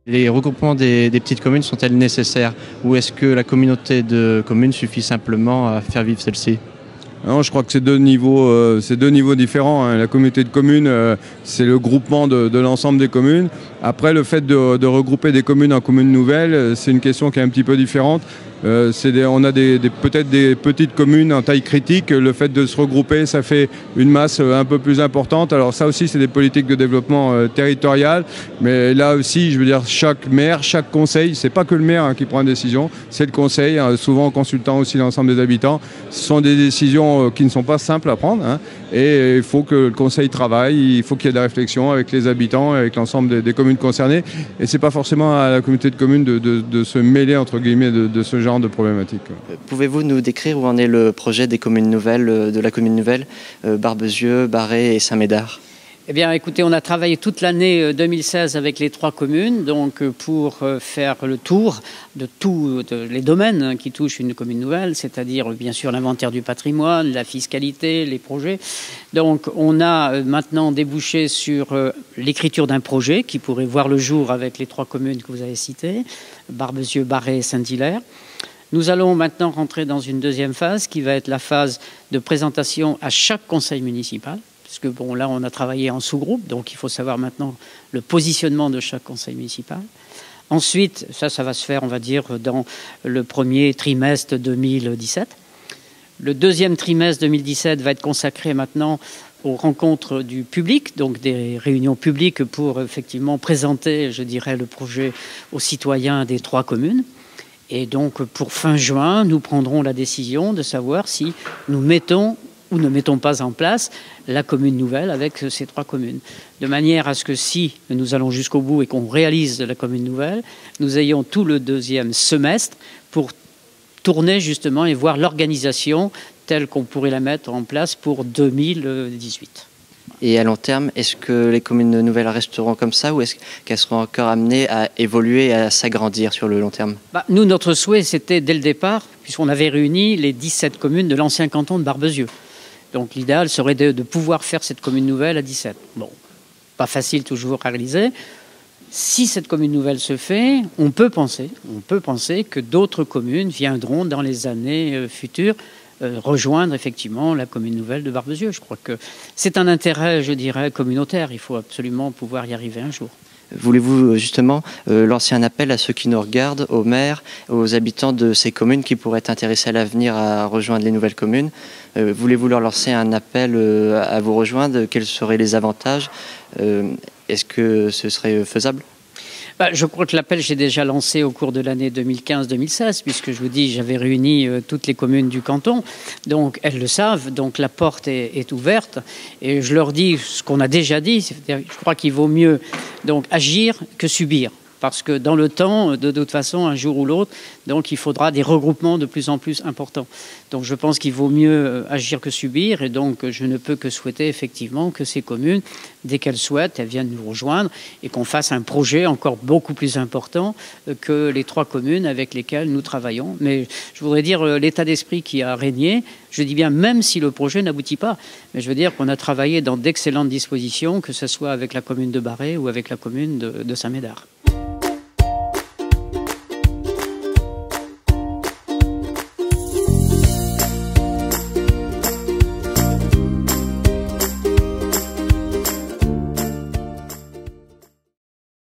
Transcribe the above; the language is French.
Les regroupements des petites communes sont-elles nécessaires ou est-ce que la communauté de communes suffit simplement à faire vivre celle-ci? Non, je crois que c'est deux niveaux différents, hein. La communauté de communes, c'est le groupement de l'ensemble des communes. Après, le fait de regrouper des communes en communes nouvelles, c'est une question qui est un petit peu différente. On a peut-être des petites communes en taille critique. Le fait de se regrouper, ça fait une masse un peu plus importante. Alors ça aussi, c'est des politiques de développement territorial. Mais là aussi, je veux dire, chaque maire, chaque conseil, c'est pas que le maire qui prend une décision, c'est le conseil, souvent en consultant aussi l'ensemble des habitants. Ce sont des décisions qui ne sont pas simples à prendre, hein, et il faut que le conseil travaille, il faut qu'il y ait de la réflexion avec les habitants, avec l'ensemble des communes concernées. Et c'est pas forcément à la communauté de communes de se mêler, entre guillemets, de ce genre de problématiques. Pouvez-vous nous décrire où en est le projet des communes nouvelles, de la commune nouvelle, Barbezieux, Barret et Saint-Médard? Eh bien, écoutez, on a travaillé toute l'année 2016 avec les 3 communes, donc pour faire le tour de tous les domaines qui touchent une commune nouvelle, c'est-à-dire bien sûr l'inventaire du patrimoine, la fiscalité, les projets. Donc, on a maintenant débouché sur l'écriture d'un projet qui pourrait voir le jour avec les 3 communes que vous avez citées, Barbezieux, Barret et Saint-Hilaire. Nous allons maintenant rentrer dans une deuxième phase qui va être la phase de présentation à chaque conseil municipal. Parce que bon, là, on a travaillé en sous-groupe, donc il faut savoir maintenant le positionnement de chaque conseil municipal. Ensuite, ça va se faire, on va dire, dans le premier trimestre 2017. Le deuxième trimestre 2017 va être consacré maintenant aux rencontres du public, donc des réunions publiques pour effectivement présenter, je dirais, le projet aux citoyens des 3 communes. Et donc, pour fin juin, nous prendrons la décision de savoir si nous mettons ou ne mettons pas en place la commune nouvelle avec ces 3 communes. De manière à ce que si nous allons jusqu'au bout et qu'on réalise la commune nouvelle, nous ayons tout le deuxième semestre pour tourner justement et voir l'organisation telle qu'on pourrait la mettre en place pour 2018. Et à long terme, est-ce que les communes nouvelles resteront comme ça ou est-ce qu'elles seront encore amenées à évoluer et à s'agrandir sur le long terme? Nous, notre souhait, c'était dès le départ, puisqu'on avait réuni les 17 communes de l'ancien canton de Barbezieux. Donc l'idéal serait de pouvoir faire cette commune nouvelle à 17. Bon, pas facile toujours à réaliser. Si cette commune nouvelle se fait, on peut penser que d'autres communes viendront dans les années futures rejoindre effectivement la commune nouvelle de Barbezieux. Je crois que c'est un intérêt, je dirais, communautaire. Il faut absolument pouvoir y arriver un jour. Voulez-vous justement lancer un appel à ceux qui nous regardent, aux maires, aux habitants de ces communes qui pourraient être intéressés à l'avenir à rejoindre les nouvelles communes? Voulez-vous leur lancer un appel à vous rejoindre? Quels seraient les avantages? Est-ce que ce serait faisable? Je crois que l'appel, j'ai déjà lancé au cours de l'année 2015-2016, puisque je vous dis, j'avais réuni toutes les communes du canton. Donc, elles le savent. Donc, la porte est ouverte. Et je leur dis ce qu'on a déjà dit. C'est-à-dire, je crois qu'il vaut mieux donc, agir que subir. Parce que dans le temps, de toute façon, un jour ou l'autre, donc il faudra des regroupements de plus en plus importants. Donc je pense qu'il vaut mieux agir que subir. Et donc je ne peux que souhaiter effectivement que ces communes, dès qu'elles souhaitent, elles viennent nous rejoindre et qu'on fasse un projet encore beaucoup plus important que les 3 communes avec lesquelles nous travaillons. Mais je voudrais dire l'état d'esprit qui a régné. Je dis bien même si le projet n'aboutit pas. Mais je veux dire qu'on a travaillé dans d'excellentes dispositions, que ce soit avec la commune de Barret ou avec la commune de Saint-Médard.